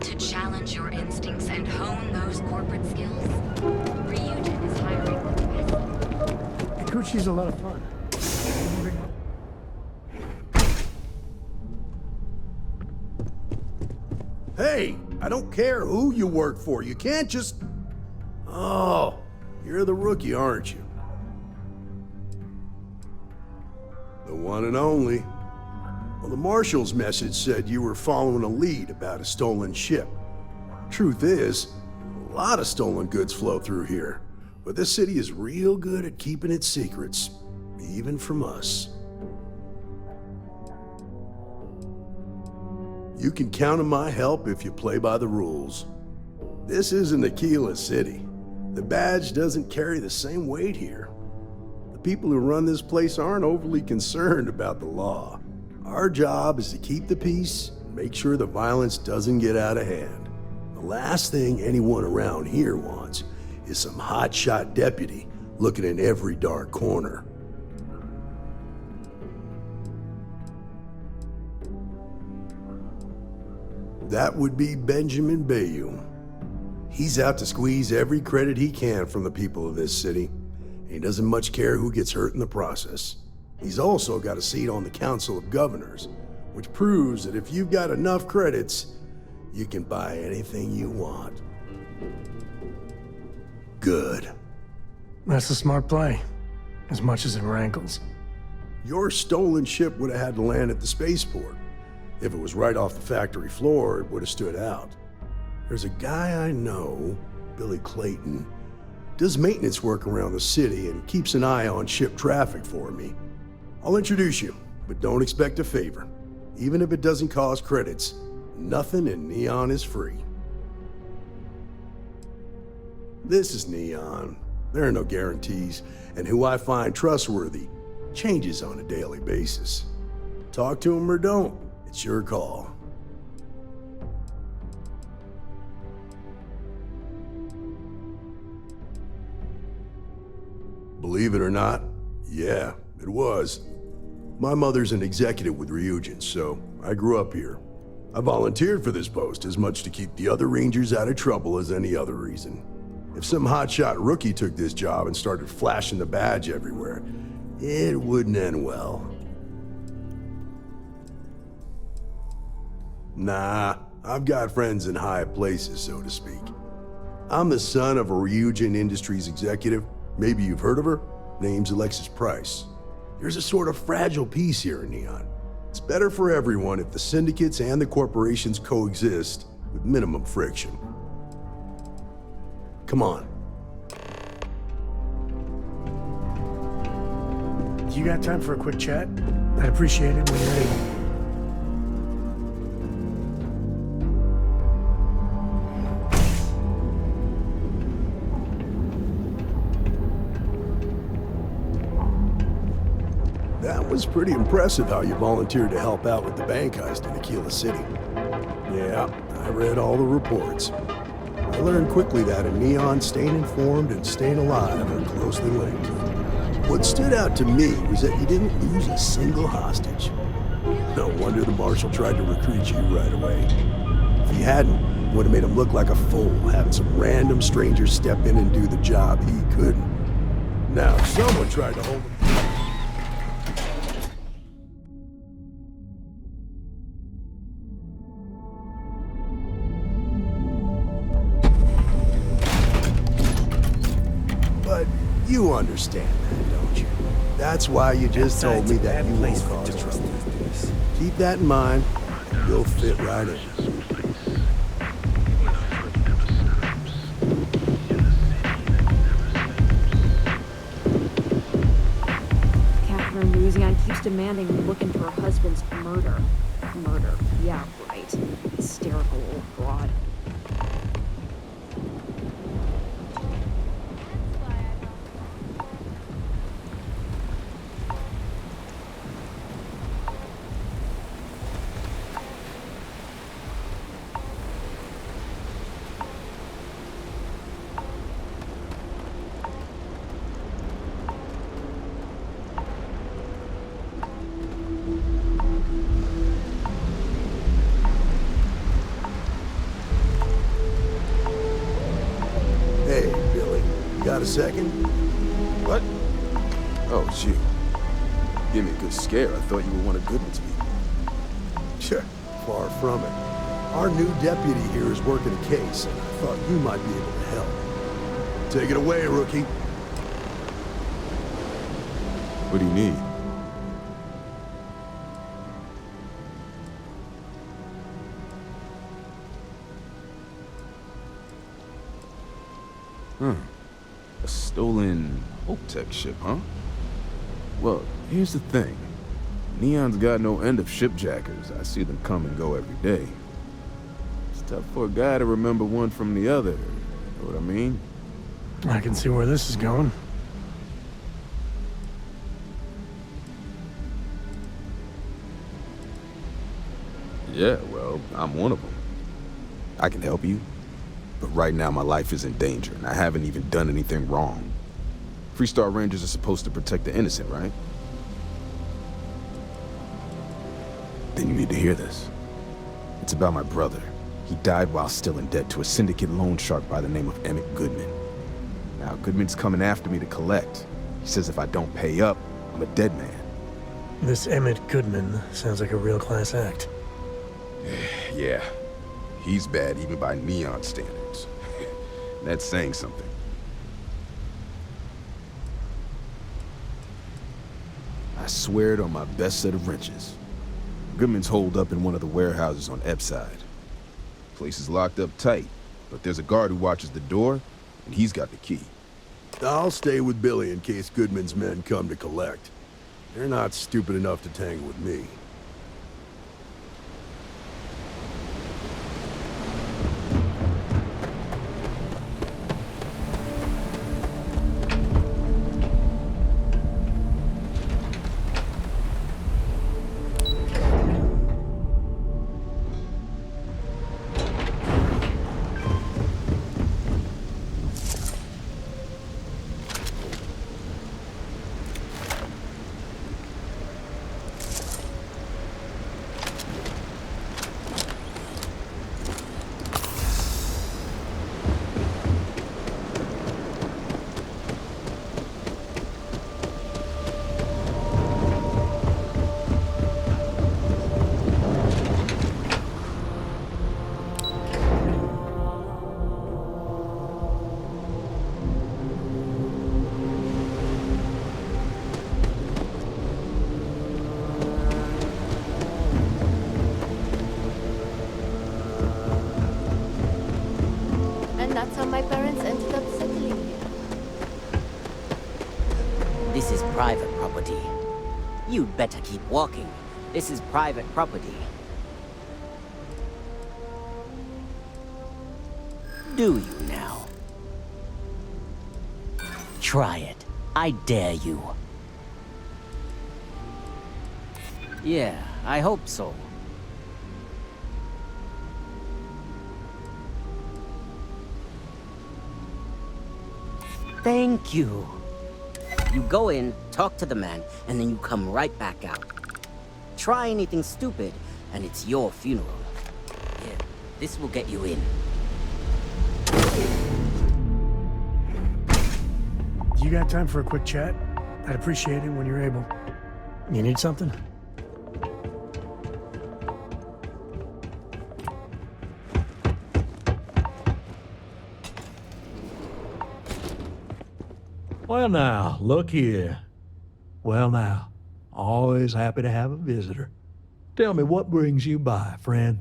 To challenge your instincts and hone those corporate skills, Ryujin is hiring the best. Kikuchi's a lot of fun. Hey, I don't care who you work for. You can't just... Oh, you're the rookie, aren't you? The one and only. Well, the Marshal's message said you were following a lead about a stolen ship. Truth is, a lot of stolen goods flow through here, but this city is real good at keeping its secrets, even from us. You can count on my help if you play by the rules. This isn't Aquila City. The badge doesn't carry the same weight here. The people who run this place aren't overly concerned about the law. Our job is to keep the peace and make sure the violence doesn't get out of hand. The last thing anyone around here wants is some hotshot deputy looking in every dark corner. That would be Benjamin Bayou. He's out to squeeze every credit he can from the people of this city. He doesn't much care who gets hurt in the process. He's also got a seat on the Council of Governors, which proves that if you've got enough credits, you can buy anything you want. Good. That's a smart play, as much as it rankles. Your stolen ship would have had to land at the spaceport. If it was right off the factory floor, it would have stood out. There's a guy I know, Billy Clayton, does maintenance work around the city and keeps an eye on ship traffic for me. I'll introduce you, but don't expect a favor. Even if it doesn't cost credits, nothing in Neon is free. This is Neon. There are no guarantees, and who I find trustworthy changes on a daily basis. Talk to him or don't. It's your call. Believe it or not, yeah, it was. My mother's an executive with Ryujin, so I grew up here. I volunteered for this post as much to keep the other Rangers out of trouble as any other reason. If some hotshot rookie took this job and started flashing the badge everywhere, it wouldn't end well. Nah, I've got friends in high places, so to speak. I'm the son of a Ryujin Industries executive. Maybe you've heard of her? Name's Alexis Price. There's a sort of fragile peace here in Neon. It's better for everyone if the syndicates and the corporations coexist with minimum friction. Come on. You got time for a quick chat? I'd appreciate it when you're able. That was pretty impressive how you volunteered to help out with the bank heist in Aquila City. Yeah, I read all the reports. I learned quickly that in Neon, staying informed and staying alive are closely linked. What stood out to me was that you didn't lose a single hostage. No wonder the Marshal tried to recruit you right away. If he hadn't, it would have made him look like a fool, having some random stranger step in and do the job he couldn't. Now, if someone tried to hold him... You understand that, don't you? That's why you just told me that you won't cause trouble. Keep that in mind, and you'll fit right in. Catherine Louisiana keeps demanding we look into her husband's murder. Murder, yeah, right. Hysterical old broad. Got a second? What? Oh, it's you. Give me a good scare. I thought you were one of Goodman's people. Sure, far from it. Our new deputy here is working a case, and I thought you might be able to help. Take it away, rookie. What do you need? A stolen Hope-Tech ship, huh? Well, here's the thing. Neon's got no end of shipjackers. I see them come and go every day. It's tough for a guy to remember one from the other. You know what I mean? I can see where this is going. Yeah, well, I'm one of them. I can help you. But right now, my life is in danger, and I haven't even done anything wrong. Freestar Rangers are supposed to protect the innocent, right? Then you need to hear this. It's about my brother. He died while still in debt to a syndicate loan shark by the name of Emmett Goodman. Now, Goodman's coming after me to collect. He says if I don't pay up, I'm a dead man. This Emmett Goodman sounds like a real class act. Yeah. He's bad even by Neon standards. That's saying something. I swear it on my best set of wrenches. Goodman's holed up in one of the warehouses on Epside. Place is locked up tight, but there's a guard who watches the door, and he's got the key. I'll stay with Billy in case Goodman's men come to collect. They're not stupid enough to tangle with me. That's how my parents ended up settling here. This is private property. You'd better keep walking. This is private property. Do you now? Try it. I dare you. Yeah, I hope so. Thank you. You go in, talk to the man, and then you come right back out. Try anything stupid, and it's your funeral. Here, this will get you in. You got time for a quick chat? I'd appreciate it when you're able. You need something? Well now, look here. Well now, always happy to have a visitor. Tell me, what brings you by, friend?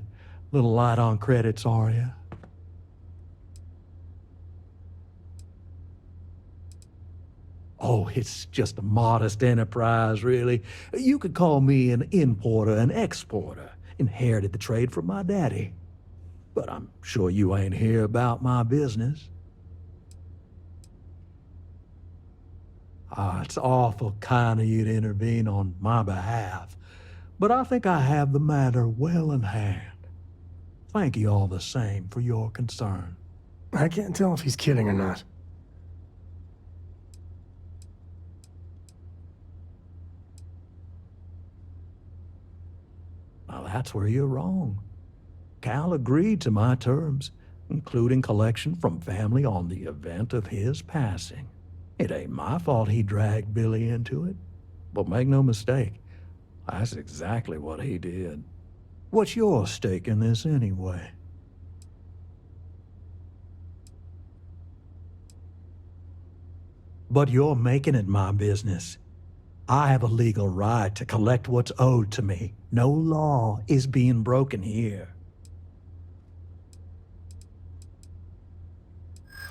Little light on credits, are you? Oh, it's just a modest enterprise, really. You could call me an importer and exporter. Inherited the trade from my daddy. But I'm sure you ain't here about my business. It's awful kind of you to intervene on my behalf, but I think I have the matter well in hand. Thank you all the same for your concern. I can't tell if he's kidding or not. Well, that's where you're wrong. Cal agreed to my terms. including collection from family on the event of his passing. It ain't my fault he dragged Billy into it, but make no mistake, that's exactly what he did. What's your stake in this anyway? But you're making it my business. I have a legal right to collect what's owed to me. No law is being broken here.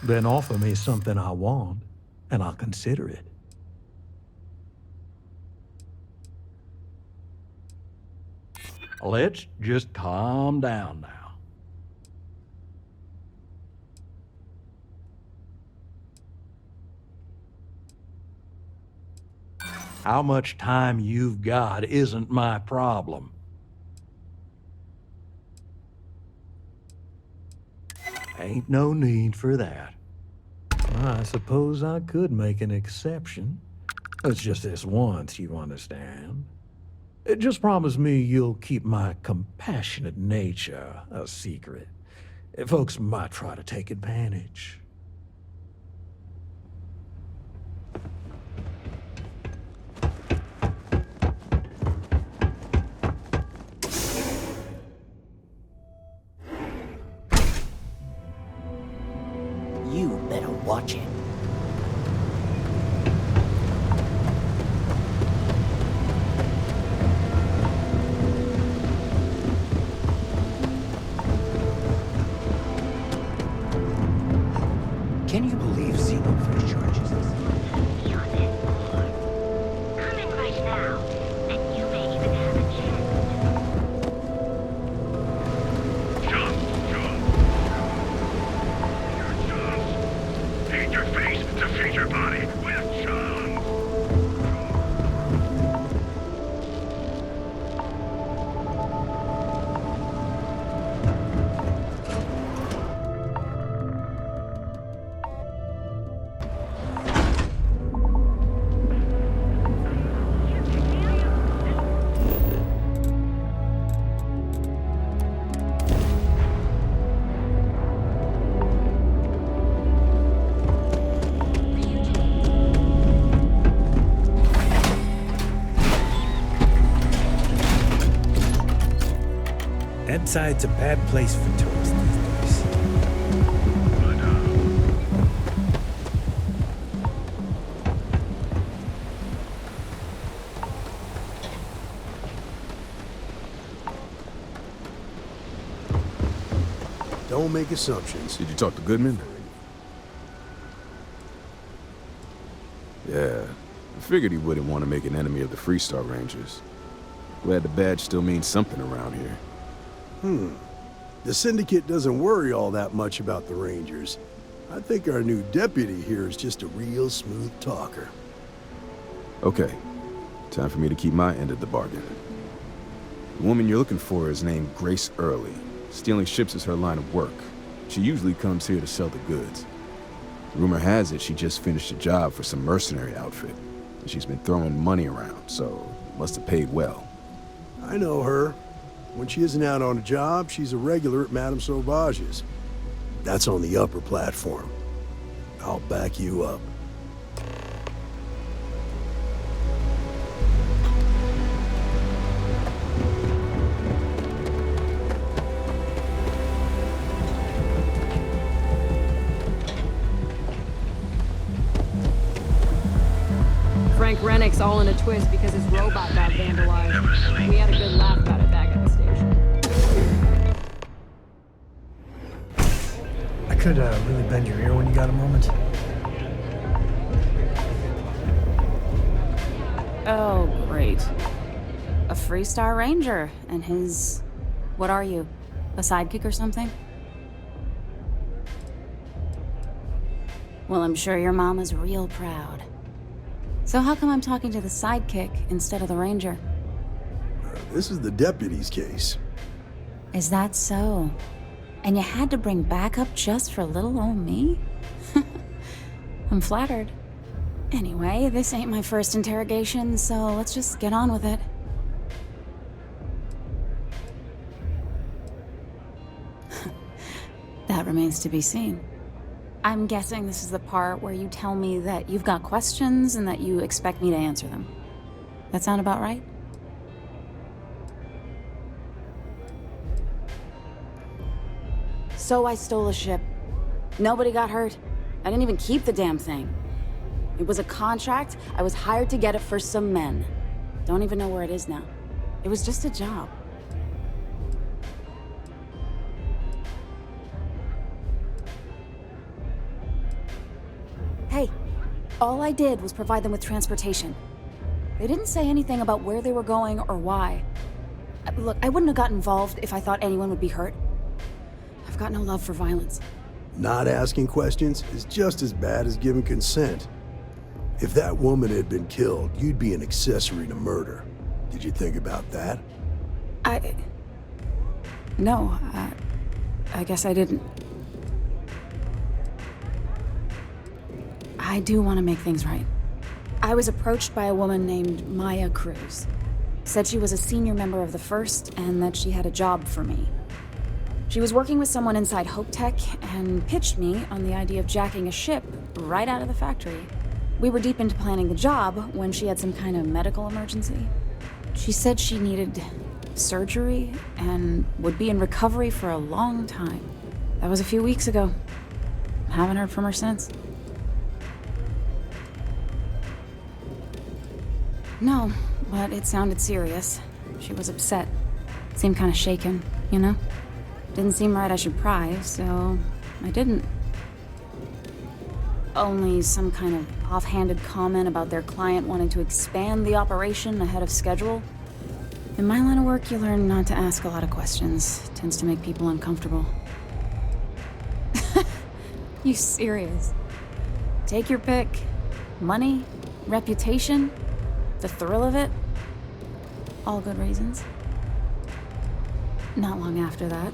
Then offer me something I want, and I'll consider it. Let's just calm down now. How much time you've got isn't my problem. Ain't no need for that. I suppose I could make an exception. It's just this once, you understand. Just promise me you'll keep my compassionate nature a secret. Folks might try to take advantage. You better watch it. Can you believe Xenofish charges us? Come in right now, and you may even have a chance. Paint your face to fit your body with charm. Inside's a bad place for tourists these days. Don't make assumptions. Did you talk to Goodman? Yeah, I figured he wouldn't want to make an enemy of the Freestar Rangers. Glad the badge still means something around here. The Syndicate doesn't worry all that much about the Rangers. I think our new deputy here is just a real smooth talker. Okay, time for me to keep my end of the bargain. The woman you're looking for is named Grace Early. Stealing ships is her line of work. She usually comes here to sell the goods. Rumor has it she just finished a job for some mercenary outfit. And she's been throwing money around, so must have paid well. I know her. When she isn't out on a job, she's a regular at Madame Sauvage's. That's on the upper platform. I'll back you up. Frank Rennick's all in a twist because his robot got vandalized. We had a good laugh about it back at the station. I could really bend your ear when you got a moment. Oh, great. A Freestar Ranger and his... What are you? A sidekick or something? Well, I'm sure your mom is real proud. So how come I'm talking to the sidekick instead of the Ranger? This is the deputy's case. Is that so? And you had to bring backup just for little old me? I'm flattered. Anyway, this ain't my first interrogation, so let's just get on with it. That remains to be seen. I'm guessing this is the part where you tell me that you've got questions and that you expect me to answer them. That sound about right? So I stole a ship. Nobody got hurt. I didn't even keep the damn thing. It was a contract. I was hired to get it for some men. Don't even know where it is now. It was just a job. Hey, all I did was provide them with transportation. They didn't say anything about where they were going or why. Look, I wouldn't have got involved if I thought anyone would be hurt. I've got no love for violence. Not asking questions is just as bad as giving consent. If that woman had been killed, you'd be an accessory to murder. Did you think about that? No, I guess I didn't. I do want to make things right. I was approached by a woman named Maya Cruz. Said she was a senior member of the First and that she had a job for me. She was working with someone inside Hope Tech and pitched me on the idea of jacking a ship right out of the factory. We were deep into planning the job when she had some kind of medical emergency. She said she needed surgery and would be in recovery for a long time. That was a few weeks ago. Haven't heard from her since. No, but it sounded serious. She was upset. Seemed kind of shaken, you know? Didn't seem right I should pry, so I didn't. Only some kind of offhanded comment about their client wanting to expand the operation ahead of schedule. In my line of work, you learn not to ask a lot of questions. It tends to make people uncomfortable. You serious? Take your pick. Money, reputation, the thrill of it. All good reasons. Not long after that,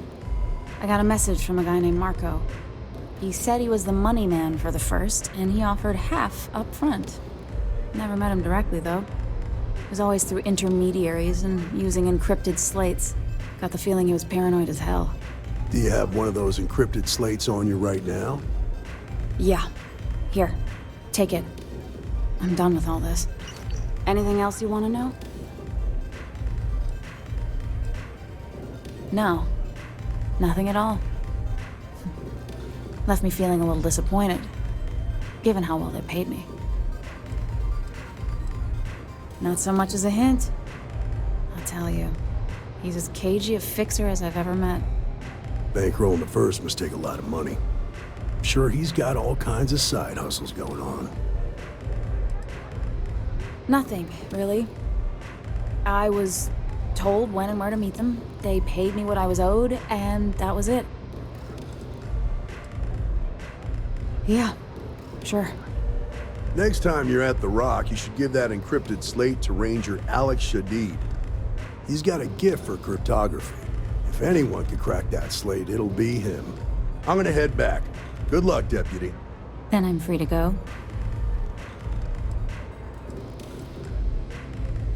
I got a message from a guy named Marco. He said he was the money man for the First, and he offered half up front. Never met him directly, though. It was always through intermediaries and using encrypted slates. Got the feeling he was paranoid as hell. Do you have one of those encrypted slates on you right now? Yeah. Here. Take it. I'm done with all this. Anything else you want to know? No. Nothing at all. Left me feeling a little disappointed, given how well they paid me. Not so much as a hint. I'll tell you, he's as cagey a fixer as I've ever met. Bankrolling the First must take a lot of money. I'm sure he's got all kinds of side hustles going on. Nothing, really. I was told when and where to meet them. They paid me what I was owed, and that was it. Yeah, sure. Next time you're at the Rock, you should give that encrypted slate to Ranger Alex Shadid. He's got a gift for cryptography. If anyone can crack that slate, it'll be him. I'm gonna head back. Good luck, Deputy. Then I'm free to go.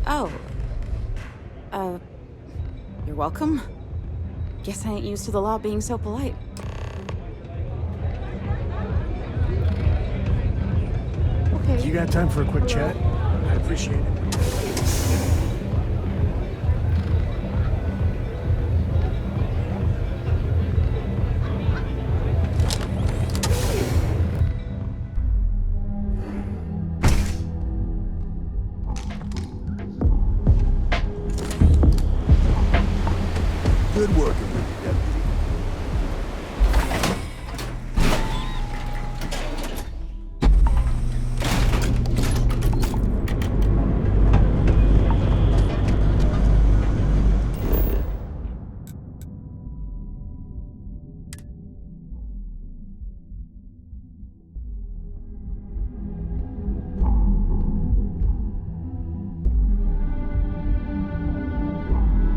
Oh. You're welcome. Guess I ain't used to the law being so polite. Okay. You got time for a quick chat? I'd appreciate it. Good working with you, Deputy.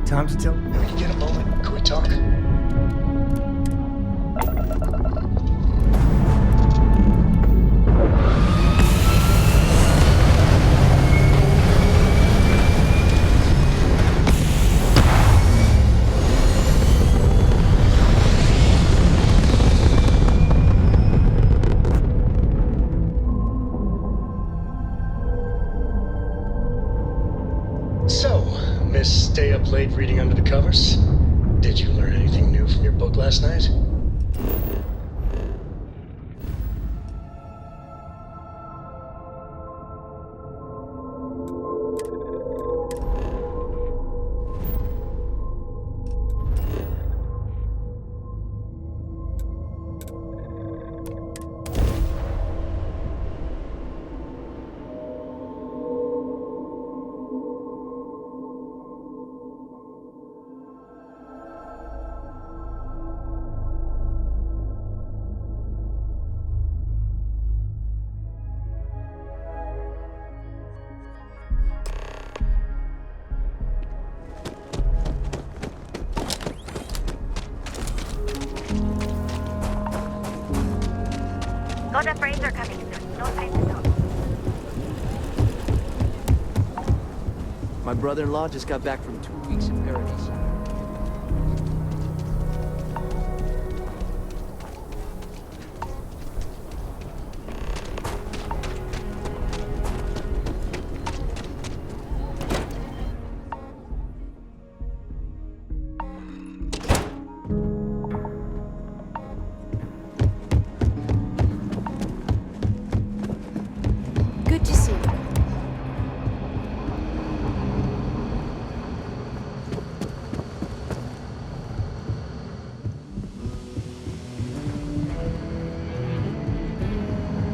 Time to tell. Can we get a moment? Can we talk? covers? Did you learn anything new from your book last night? Frames are coming soon. No time to talk. My brother-in-law just got back from 2 weeks in paradise. Good to see you.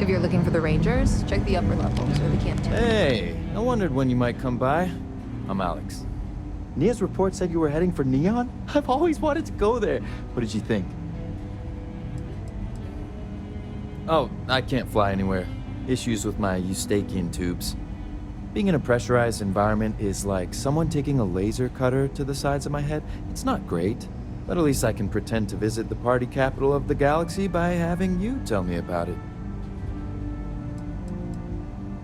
If you're looking for the Rangers, check the upper levels or the canteen. Hey, I wondered when you might come by. I'm Alex. Nia's report said you were heading for Neon? I've always wanted to go there. What did you think? Oh, I can't fly anywhere. Issues with my eustachian tubes. Being in a pressurized environment is like someone taking a laser cutter to the sides of my head. It's not great, but at least I can pretend to visit the party capital of the galaxy by having you tell me about it.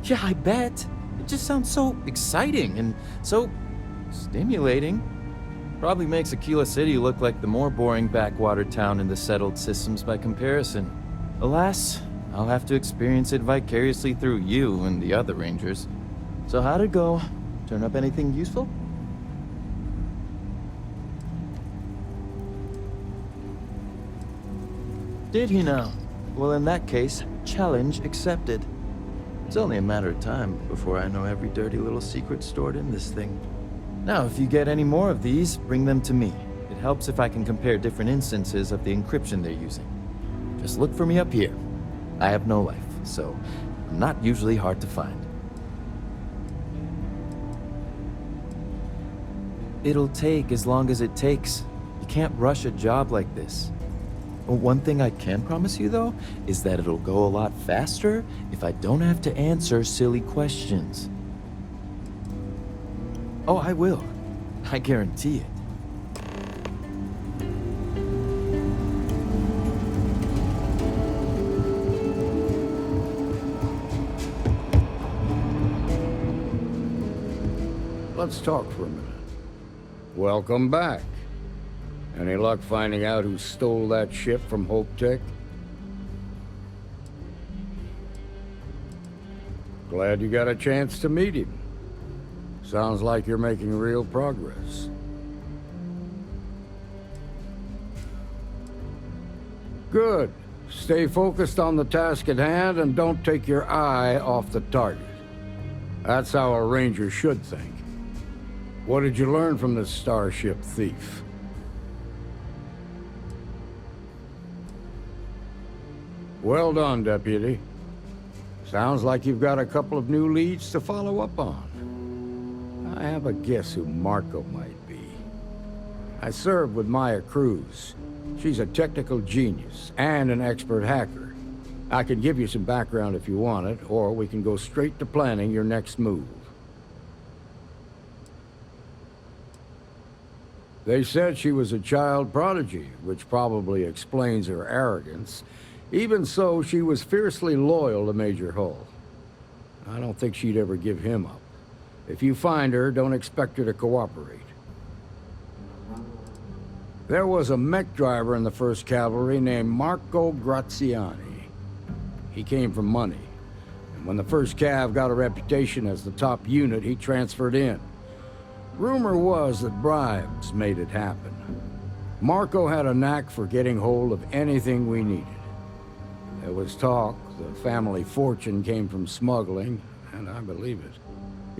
Yeah, I bet. It just sounds so exciting and so stimulating. Probably makes Aquila City look like the more boring backwater town in the settled systems by comparison. Alas, I'll have to experience it vicariously through you and the other Rangers. So how'd it go? Turn up anything useful? Did he now? Well, in that case, challenge accepted. It's only a matter of time before I know every dirty little secret stored in this thing. Now, if you get any more of these, bring them to me. It helps if I can compare different instances of the encryption they're using. Just look for me up here. I have no life, so I'm not usually hard to find. It'll take as long as it takes. You can't rush a job like this. One thing I can promise you, though, is that it'll go a lot faster if I don't have to answer silly questions. Oh, I will. I guarantee it. Let's talk for a minute. Welcome back. Any luck finding out who stole that ship from Hope Tech? Glad you got a chance to meet him. Sounds like you're making real progress. Good. Stay focused on the task at hand and don't take your eye off the target. That's how a Ranger should think. What did you learn from this starship thief? Well done, Deputy. Sounds like you've got a couple of new leads to follow up on. I have a guess who Marco might be. I served with Maya Cruz. She's a technical genius and an expert hacker. I can give you some background if you want it, or we can go straight to planning your next move. They said she was a child prodigy, which probably explains her arrogance. Even so, she was fiercely loyal to Major Hull. I don't think she'd ever give him up. If you find her, don't expect her to cooperate. There was a mech driver in the 1st Cavalry named Marco Graziani. He came from money. And when the 1st Cav got a reputation as the top unit, he transferred in. Rumor was that bribes made it happen. Marco had a knack for getting hold of anything we needed. There was talk the family fortune came from smuggling, and I believe it.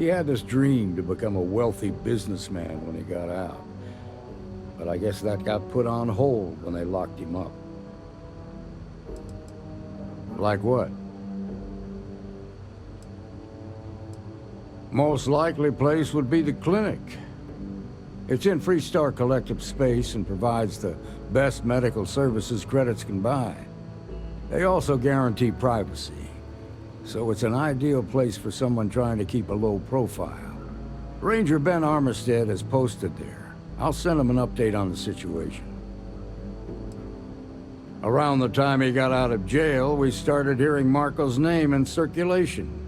He had this dream to become a wealthy businessman when he got out. But I guess that got put on hold when they locked him up. Like what? Most likely place would be the clinic. It's in Freestar Collective space and provides the best medical services credits can buy. They also guarantee privacy, so it's an ideal place for someone trying to keep a low profile. Ranger Ben Armistead is posted there. I'll send him an update on the situation. Around the time he got out of jail, we started hearing Marco's name in circulation.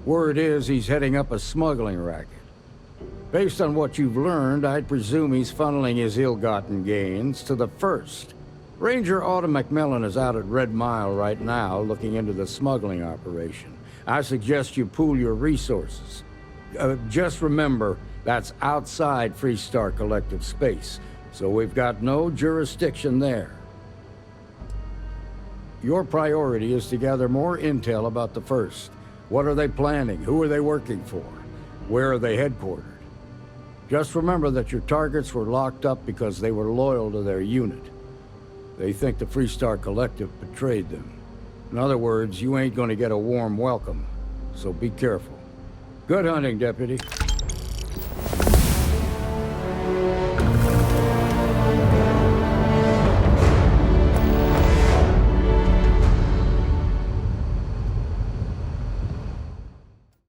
Word is he's heading up a smuggling racket. Based on what you've learned, I'd presume he's funneling his ill-gotten gains to the First. Ranger Autumn McMillan is out at Red Mile right now, looking into the smuggling operation. I suggest you pool your resources. Just remember, that's outside Freestar Collective space, so we've got no jurisdiction there. Your priority is to gather more intel about the First. What are they planning? Who are they working for? Where are they headquartered? Just remember that your targets were locked up because they were loyal to their unit. They think the Freestar Collective betrayed them. In other words, you ain't gonna get a warm welcome, so be careful. Good hunting, Deputy.